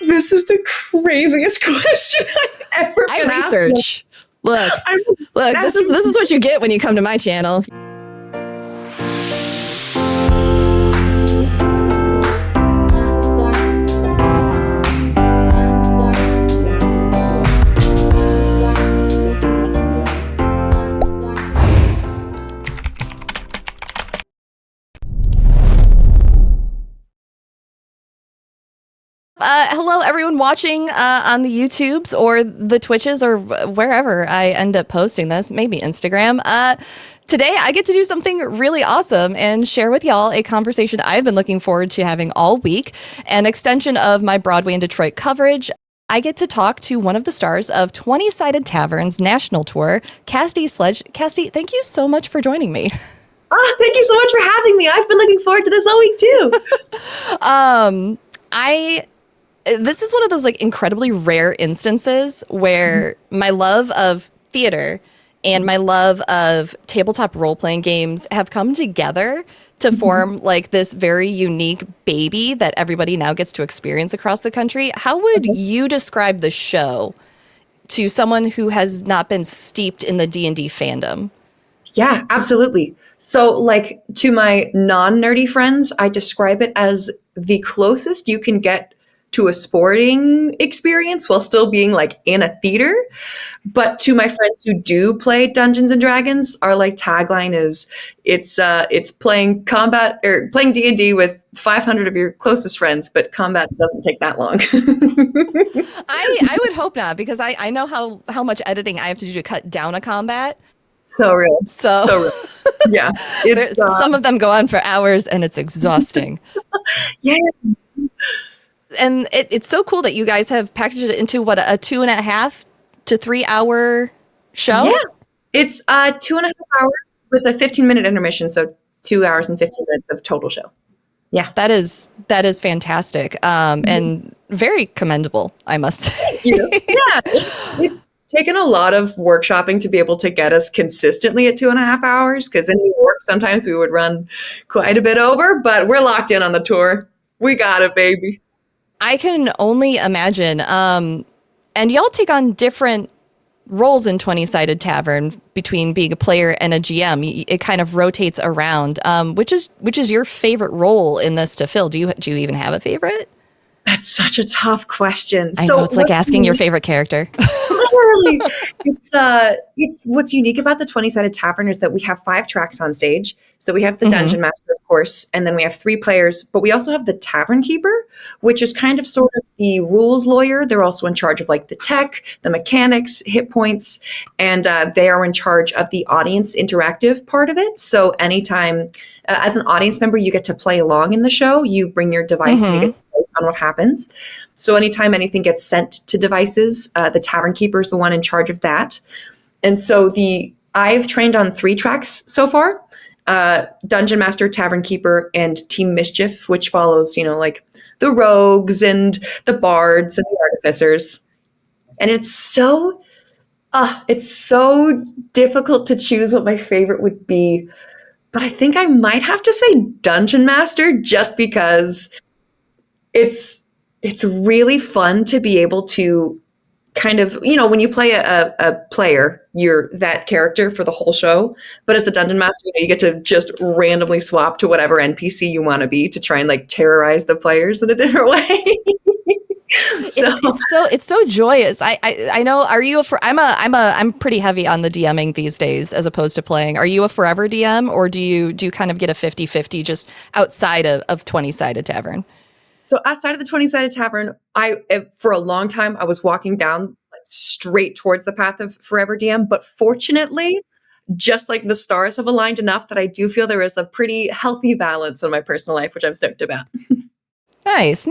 This is the craziest question I've ever I been asked. research. Look, I'm look, this is what you get when you come to my channel. Hello, everyone watching on the YouTubes or the Twitches or wherever I end up posting this, maybe Instagram. Today, I get to do something really awesome and share with y'all a conversation I've been looking forward to having all week, an extension of my Broadway and Detroit coverage. I get to talk to one of the stars of 20-Sided Tavern's national tour, Cassidy Sledge. Cassidy, thank you so much for joining me. Thank you so much for having me. I've been looking forward to this all week too. This is one of those like incredibly rare instances where my love of theater and my love of tabletop role-playing games have come together to form like this very unique baby that everybody now gets to experience across the country. How would you describe the show to someone who has not been steeped in the D&D fandom? Yeah, absolutely. So like to my non-nerdy friends, I describe it as the closest you can get to a sporting experience while still being like in a theater. But to my friends who do play Dungeons and Dragons, our like tagline is it's playing combat or playing D&D with 500 of your closest friends, but combat doesn't take that long. I would hope not, because I know how much editing I have to do to cut down a combat. So real. So real. Yeah. It's, some of them go on for hours and it's exhausting. Yeah. And it's so cool that you guys have packaged it into what, a 2.5 to 3 hour show? Yeah. It's 2.5 hours with a 15-minute intermission. So 2 hours and 15 minutes of total show. Yeah. That is fantastic. And very commendable, I must say. Yeah. It's taken a lot of workshopping to be able to get us consistently at 2.5 hours. Cause in New York, sometimes we would run quite a bit over, but we're locked in on the tour. We got it, baby. I can only imagine. And y'all take on different roles in 20-Sided Tavern between being a player and a GM. It kind of rotates around. Which is your favorite role in this to fill? Do you even have a favorite? That's such a tough question. I know, it's like asking your favorite character. Literally. It's what's unique about the 20-Sided Tavern is that we have 5 tracks on stage. So we have the Dungeon Master, of course, and then we have 3 players, but we also have the Tavern Keeper, which is kind of sort of the rules lawyer. They're also in charge of like the tech, the mechanics, hit points, and they are in charge of the audience interactive part of it. So anytime, as an audience member, you get to play along in the show. You bring your device and you get to play on what happens. So anytime anything gets sent to devices, the Tavern Keeper is the one in charge of that. And so I've trained on 3 tracks so far. Dungeon Master, Tavern Keeper, and Team Mischief, which follows, like the rogues and the bards and the artificers. And it's so difficult to choose what my favorite would be. But I think I might have to say Dungeon Master, just because it's really fun to be able to kind of, when you play a player, you're that character for the whole show. But as the Dungeon Master, you get to just randomly swap to whatever NPC you want to be to try and like terrorize the players in a different way. It's so joyous. I know. Are you I'm pretty heavy on the DMing these days as opposed to playing. Are you a forever DM, or do you kind of get a 50-50 just outside of 20-Sided Tavern? So outside of the 20-Sided Tavern, for a long time, I was walking down straight towards the path of Forever DM. But fortunately, just like the stars have aligned enough that I do feel there is a pretty healthy balance in my personal life, which I'm stoked about. Nice.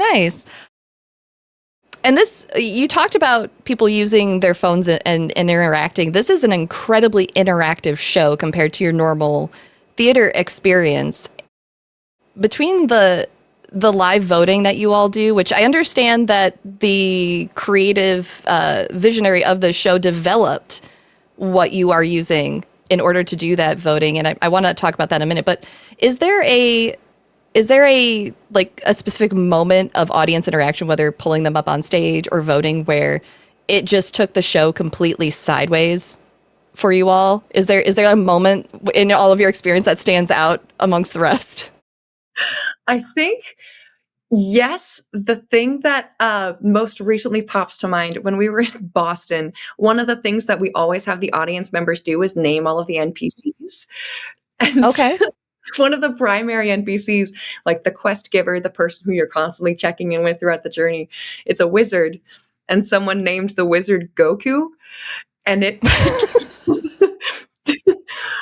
And you talked about people using their phones and interacting. This is an incredibly interactive show compared to your normal theater experience. Between the live voting that you all do, which I understand that the creative visionary of the show developed what you are using in order to do that voting. And I want to talk about that in a minute, but is there a is there a specific moment of audience interaction, whether pulling them up on stage or voting, where it just took the show completely sideways for you all? Is there a moment in all of your experience that stands out amongst the rest? I think yes, the thing that most recently pops to mind when we were in Boston, one of the things that we always have the audience members do is name all of the NPCs. And Okay. one of the primary NPCs, like the quest giver, the person who you're constantly checking in with throughout the journey, it's a wizard. And someone named the wizard Goku. And it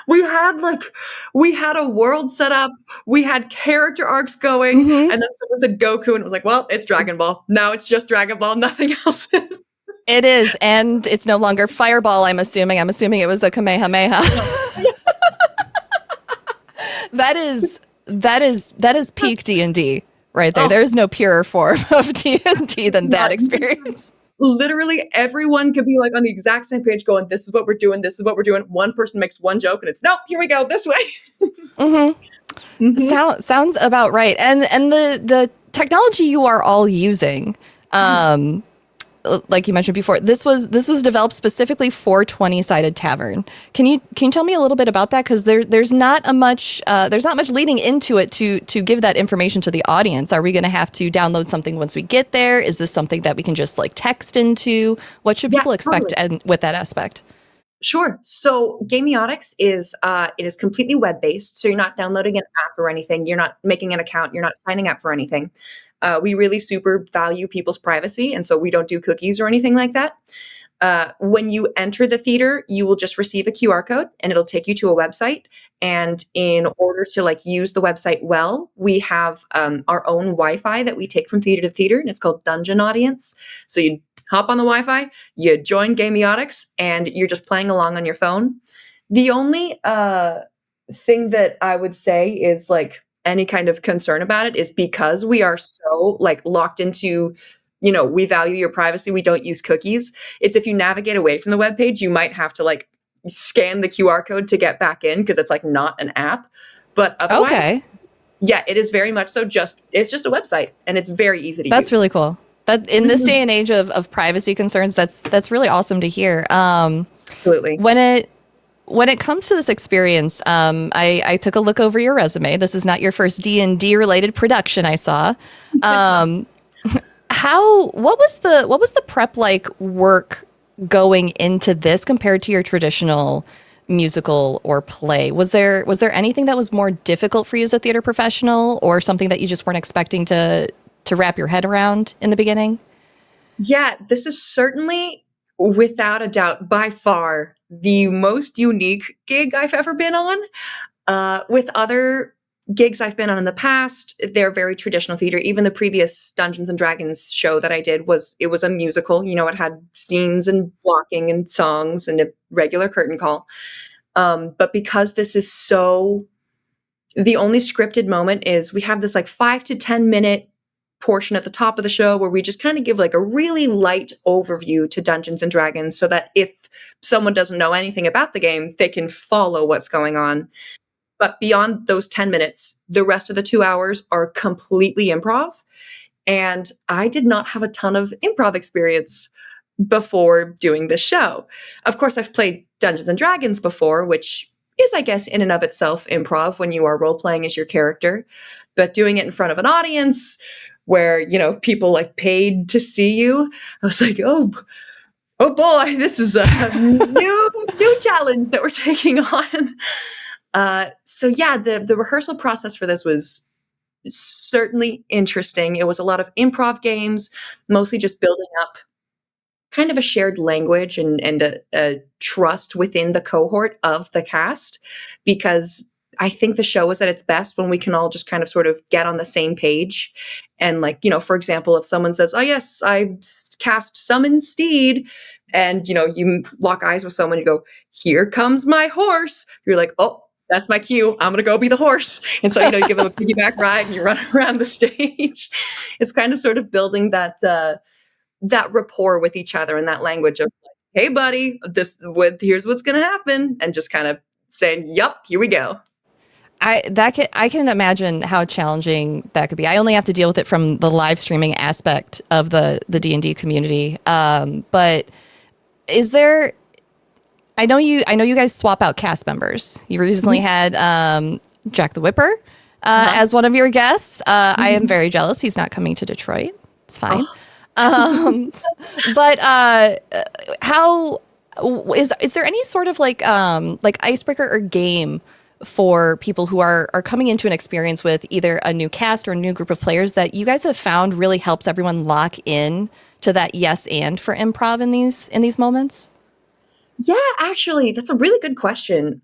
we had like we had a world set up, we had character arcs going, Hmm. and then someone said Goku, and it was like, well, it's Dragon Ball. Now it's just Dragon Ball, nothing else. It is, and it's no longer Fireball. I'm assuming. I'm assuming it was a Kamehameha. That is peak D&D right there. Oh, There is no purer form of D&D than that not experience. literally everyone could be like on the exact same page going, this is what we're doing, this is what we're doing. One person makes one joke and it's nope, here we go, this way. Hmm. Mhm. Sounds about right. And the technology you are all using, um, like you mentioned before, this was developed specifically for 20-sided tavern. Can you tell me a little bit about that? Because there's not much leading into it to give that information to the audience. Are we going to have to download something once we get there? Is this something that we can just like text into? What should Yeah, people expect totally. with that aspect? Sure. So Gamiotics is it is completely web based. So you're not downloading an app or anything. You're not making an account. You're not signing up for anything. We really super value people's privacy, and so we don't do cookies or anything like that. When you enter the theater, you will just receive a QR code, and it'll take you to a website. And in order to like use the website well, we have our own Wi-Fi that we take from theater to theater, and it's called Dungeon Audience. So you hop on the Wi-Fi, you join Gamiotics, and you're just playing along on your phone. The only thing that I would say is like any kind of concern about it is because we are so like locked into, we value your privacy, we don't use cookies. It's if you navigate away from the web page, you might have to like scan the QR code to get back in because it's like not an app. But otherwise, Okay, yeah, it is very much so it's just a website and it's very easy to that's use. really cool. That in this day and age of privacy concerns, that's really awesome to hear. Absolutely. When it comes to this experience, I took a look over your resume. This is not your first D&D related production I saw. Um, what was the prep like work going into this compared to your traditional musical or play? Was there anything that was more difficult for you as a theater professional, or something that you just weren't expecting to wrap your head around in the beginning? Yeah, this is certainly, without a doubt, by far the most unique gig I've ever been on. With other gigs I've been on in the past, they're very traditional theater. Even the previous Dungeons and Dragons show that I did was a musical. It had scenes and blocking and songs and a regular curtain call. But because this is so, the only scripted moment is we have this like 5 to 10 minute portion at the top of the show where we just kind of give like a really light overview to Dungeons and Dragons so that if someone doesn't know anything about the game, they can follow what's going on. But beyond those 10 minutes, the rest of the 2 hours are completely improv. And I did not have a ton of improv experience before doing this show. Of course, I've played Dungeons and Dragons before, which is, I guess, in and of itself improv when you are role playing as your character. But doing it in front of an audience where, people like paid to see you, I was like, oh boy, this is a new challenge that we're taking on. So yeah, the rehearsal process for this was certainly interesting. It was a lot of improv games, mostly just building up kind of a shared language and a trust within the cohort of the cast, because I think the show is at its best when we can all just kind of sort of get on the same page. And like, for example, if someone says, oh yes, cast summon steed, and you lock eyes with someone, you go, here comes my horse. You're like, oh, that's my cue. I'm gonna go be the horse. And so, you give them a piggyback ride and you run around the stage. It's kind of sort of building that rapport with each other and that language of like, hey buddy, here's what's gonna happen, and just kind of saying, yup, here we go. I can imagine how challenging that could be. I only have to deal with it from the live streaming aspect of the D&D community. But is there I know you guys swap out cast members. You recently Mhm. had Jack the Whipper Uh-huh. as one of your guests. I am Mhm. very jealous. He's not coming to Detroit. It's fine. Oh. Um, but how is there any sort of like icebreaker or game for people who are coming into an experience with either a new cast or a new group of players that you guys have found really helps everyone lock in to that yes and for improv in these moments? Yeah, actually, that's a really good question.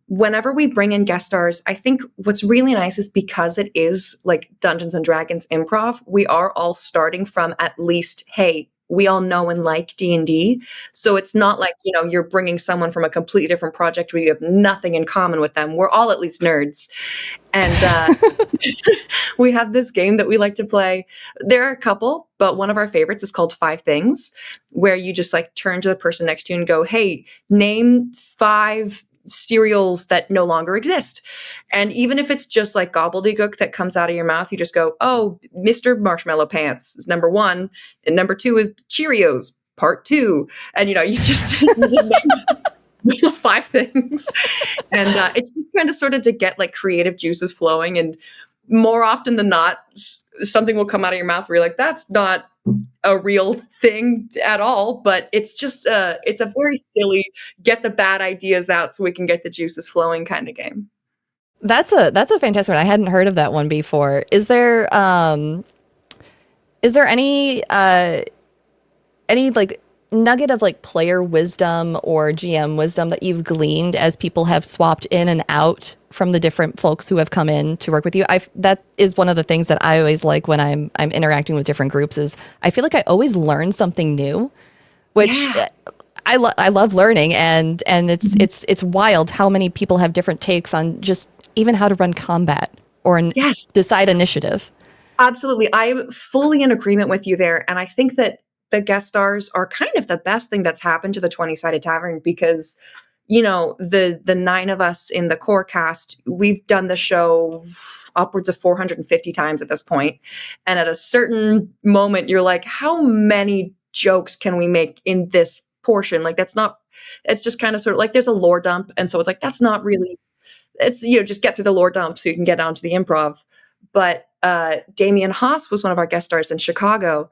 Whenever we bring in guest stars, I think what's really nice is because it is like Dungeons and Dragons improv, we are all starting from at least, hey, we all know and like D&D. So it's not like, you're bringing someone from a completely different project where you have nothing in common with them. We're all at least nerds. And we have this game that we like to play. There are a couple, but one of our favorites is called Five Things, where you just like turn to the person next to you and go, hey, name five cereals that no longer exist. And even if it's just like gobbledygook that comes out of your mouth, you just go, oh, Mr. Marshmallow Pants is number one. And number two is Cheerios, part two. And, you just, you just name five things. And it's just kind of sort of to get like creative juices flowing. And more often than not, something will come out of your mouth where you're like, that's not a real thing at all. But it's just, it's a very silly, get the bad ideas out so we can get the juices flowing kind of game. That's a fantastic one. I hadn't heard of that one before. Is there any like nugget of like player wisdom or GM wisdom that you've gleaned as people have swapped in and out from the different folks who have come in to work with you? That is one of the things that I always like when I'm interacting with different groups is I feel like I always learn something new, which Yeah. I love learning and Mhm. it's wild how many people have different takes on just even how to run combat or Yes. decide initiative. Absolutely. I'm fully in agreement with you there. And I think that the guest stars are kind of the best thing that's happened to the 20-sided tavern because the nine of us in the core cast, we've done the show upwards of 450 times at this point. And at a certain moment you're like, how many jokes can we make in this portion? Like that's not, it's just kind of sort of like there's a lore dump, and so it's like that's not really, it's just get through the lore dump so you can get on to the improv. But Damien Haas was one of our guest stars in Chicago,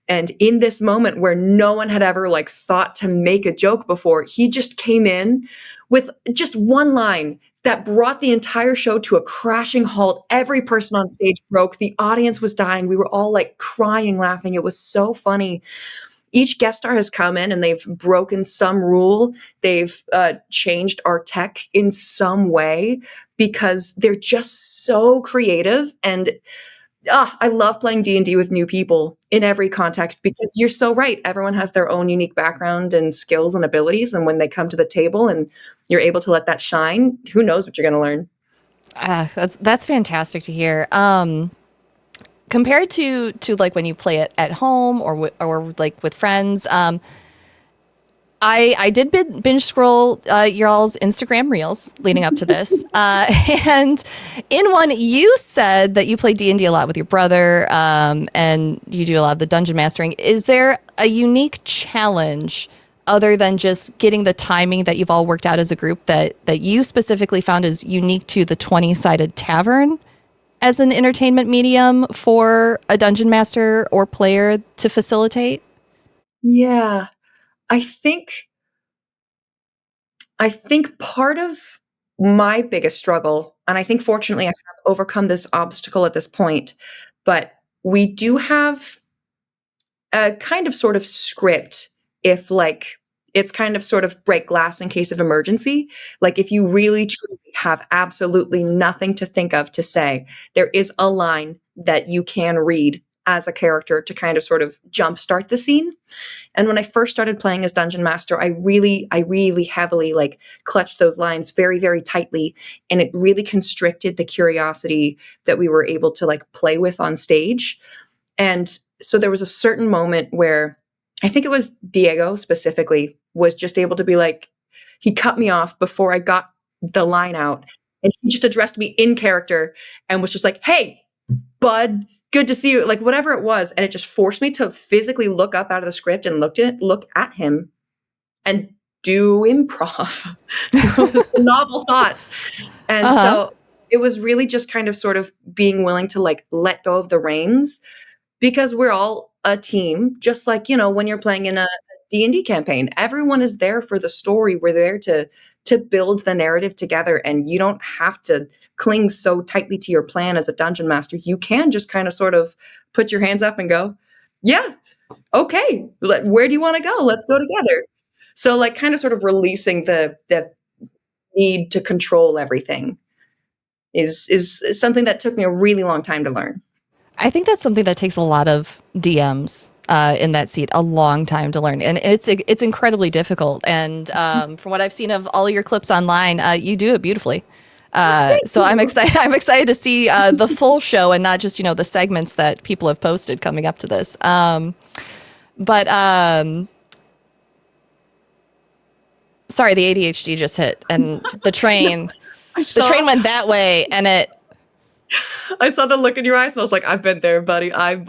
and in this moment where no one had ever like thought to make a joke before, he just came in with just one line that brought the entire show to a crashing halt. Every person on stage broke. The audience was dying. We were all like crying, laughing. It was so funny. Each guest star has come in and they've broken some rule. They've changed our tech in some way because they're just so creative. And I love playing D&D with new people in every context because you're so right. Everyone has their own unique background and skills and abilities. And when they come to the table and you're able to let that shine, who knows what you're going to learn? That's fantastic to hear. Compared to like when you play it at home or like with friends, I did binge scroll your all's Instagram reels leading up to this, and in one you said that you play D&D a lot with your brother, and you do a lot of the dungeon mastering. Is there a unique challenge other than just getting the timing that you've all worked out as a group that you specifically found is unique to the 20-sided tavern as an entertainment medium for a dungeon master or player to facilitate? Yeah, I think I think part of my biggest struggle, and I think fortunately I have overcome this obstacle at this point, but we do have a kind of sort of script if like it's kind of sort of break glass in case of emergency. Like if you really truly have absolutely nothing to think of to say, there is a line that you can read as a character to kind of sort of jumpstart the scene. And when I first started playing as Dungeon Master, I really heavily like clutched those lines very, very tightly. And it really constricted the curiosity that we were able to like play with on stage. And so there was a certain moment where I think it was Diego specifically was just able to be like, he cut me off before I got the line out. And he just addressed me in character and was just like, "Hey, bud, good to see you," like whatever it was. And it just forced me to physically look up out of the script and look at him and do improv. It was a novel thought. And so it was really just kind of sort of being willing to like let go of the reins, because we're all a team, just like, when you're playing in a D&D campaign, everyone is there for the story. We're there to build the narrative together, and you don't have to cling so tightly to your plan as a dungeon master. You can just kind of sort of put your hands up and go, "Yeah, okay, where do you want to go? Let's go together." So like kind of sort of releasing the need to control everything is something that took me a really long time to learn. I think that's something that takes a lot of DMs in that seat, a long time to learn, and it's incredibly difficult. And from what I've seen of all of your clips online, you do it beautifully. So I'm excited. I'm excited to see the full show and not just the segments that people have posted coming up to this. But sorry, the ADHD just hit, and the train went that way, and I saw the look in your eyes, and I was like, "I've been there, buddy. I'm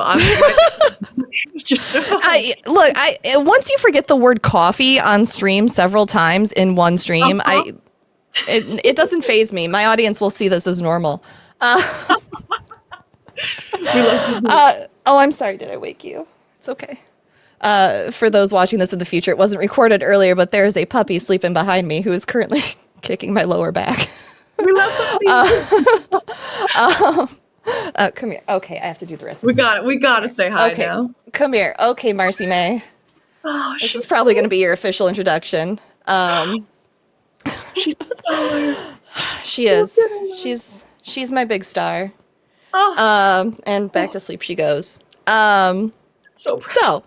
just look. Once you forget the word coffee on stream several times in one stream, it doesn't faze me. My audience will see this as normal. I'm sorry. Did I wake you? It's okay. For those watching this in the future, it wasn't recorded earlier, but there is a puppy sleeping behind me who is currently kicking my lower back. We love puppies. Come here. Okay, I have to do the rest. We got to say hi now. Come here. Okay, Marcy May. Oh, this is probably going to be your official introduction. She's a star. She is. She's my big star. And back to sleep she goes. So,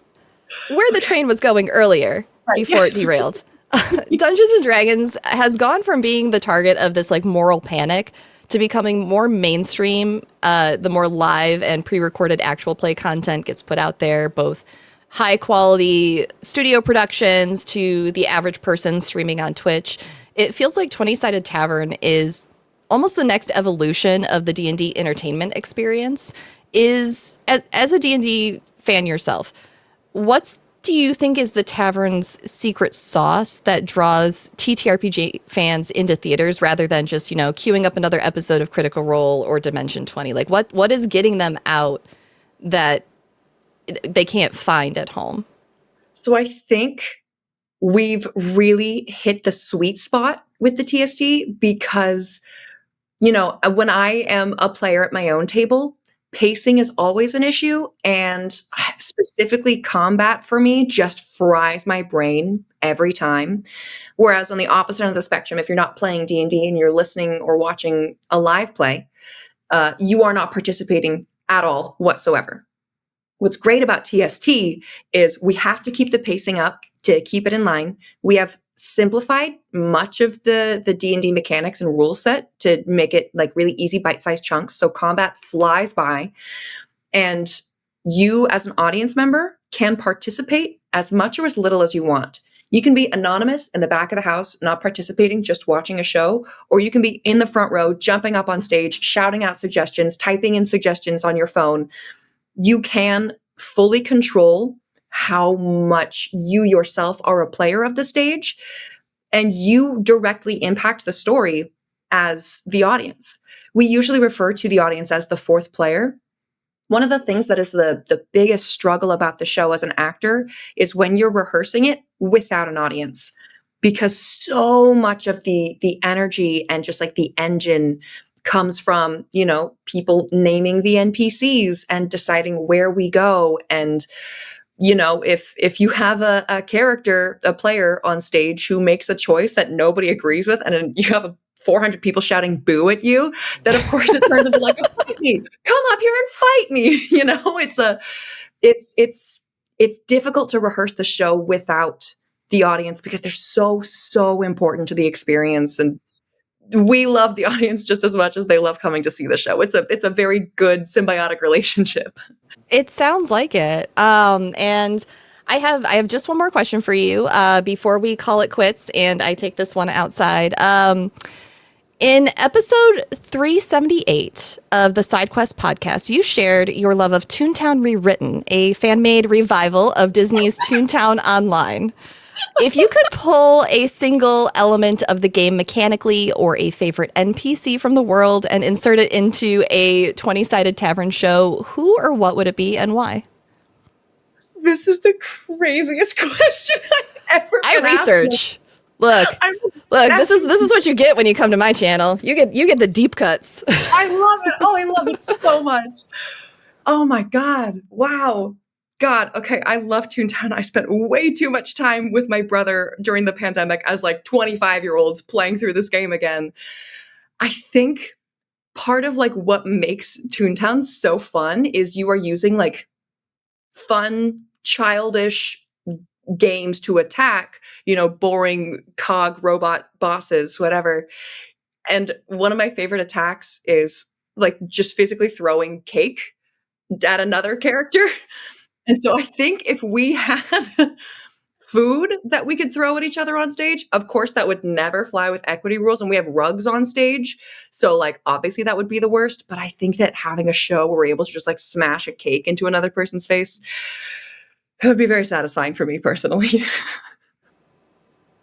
where the train was going earlier, before it derailed, Dungeons and Dragons has gone from being the target of this like moral panic to becoming more mainstream. The more live and pre-recorded actual play content gets put out there, both high quality studio productions to the average person streaming on Twitch. It feels like 20-Sided Tavern is almost the next evolution of the D&D entertainment experience. As a D&D fan yourself, do you think is the Tavern's secret sauce that draws TTRPG fans into theaters rather than just, queuing up another episode of Critical Role or Dimension 20? Like what is getting them out that they can't find at home? So I think we've really hit the sweet spot with the TST because, when I am a player at my own table, pacing is always an issue, and specifically combat for me just fries my brain every time. Whereas on the opposite end of the spectrum, if you're not playing D&D and you're listening or watching a live play, you are not participating at all whatsoever. What's great about TST is we have to keep the pacing up to keep it in line. We have simplified much of the D&D mechanics and rule set to make it like really easy bite-sized chunks. So combat flies by, and you as an audience member can participate as much or as little as you want. You can be anonymous in the back of the house, not participating, just watching a show, or you can be in the front row, jumping up on stage, shouting out suggestions, typing in suggestions on your phone. You can fully control how much you yourself are a player of the stage, and you directly impact the story as the audience. We usually refer to the audience as the fourth player. One of the things that is the biggest struggle about the show as an actor is when you're rehearsing it without an audience, because so much of the energy and just like the engine comes from, people naming the NPCs and deciding where we go. And if you have a character, a player on stage who makes a choice that nobody agrees with, and then you have 400 people shouting boo at you, then of course it turns into like, fight me, come up here and fight me. It's difficult to rehearse the show without the audience because they're so important to the experience. And we love the audience just as much as they love coming to see the show. It's a very good symbiotic relationship. It sounds like it. And I have just one more question for you before we call it quits, and I take this one outside. In episode 378 of the SideQuest podcast, you shared your love of Toontown Rewritten, a fan-made revival of Disney's Toontown Online. If you could pull a single element of the game mechanically or a favorite NPC from the world and insert it into a 20-sided tavern show, who or what would it be and why? This is the craziest question I've ever been research. Look, this is what you get when you come to my channel. You get the deep cuts. I love it. Oh, I love it so much. Oh my God. Wow. God. Okay. I love Toontown. I spent way too much time with my brother during the pandemic as like 25-year-olds playing through this game again. I think part of like what makes Toontown so fun is you are using like fun, childish games to attack, boring cog robot bosses, whatever. And one of my favorite attacks is like just physically throwing cake at another character. And so I think if we had food that we could throw at each other on stage, of course that would never fly with equity rules, and we have rugs on stage. So like obviously that would be the worst, but I think that having a show where we're able to just like smash a cake into another person's face, it would be very satisfying for me personally.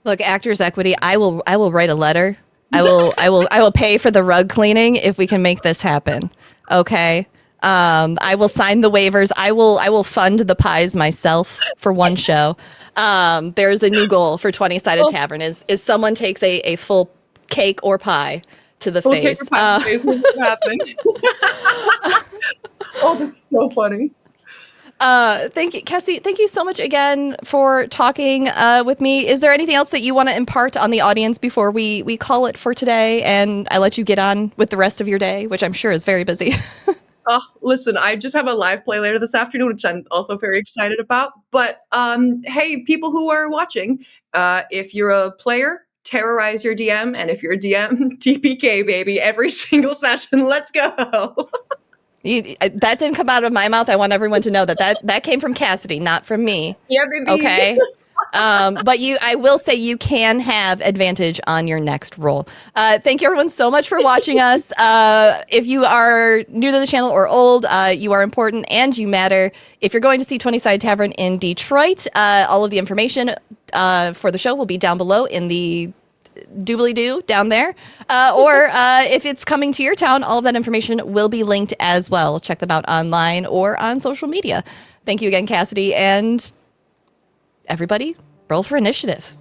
Look, Actors Equity, I will write a letter. I will pay for the rug cleaning if we can make this happen. Okay. I will sign the waivers. I will fund the pies myself for one show. There's a new goal for 20-sided tavern is someone takes a full cake or pie to the face. Cake or pie to the face when it happens. Oh, that's so funny. Thank you, Cassidy. Thank you so much again for talking with me. Is there anything else that you want to impart on the audience before we call it for today and I let you get on with the rest of your day, which I'm sure is very busy? Oh, listen, I just have a live play later this afternoon, which I'm also very excited about. But hey, people who are watching, if you're a player, terrorize your DM. And if you're a DM, TPK, baby, every single session. Let's go. That didn't come out of my mouth. I want everyone to know that came from Cassidy, not from me. Yeah, baby. Okay. But I will say you can have advantage on your next roll. Thank you everyone so much for watching us. If you are new to the channel or old, you are important and you matter. If you're going to see 20-Sided Tavern in Detroit, all of the information for the show will be down below in the doobly-doo down there. Or if it's coming to your town, all of that information will be linked as well. Check them out online or on social media. Thank you again, Cassidy, and everybody, roll for initiative.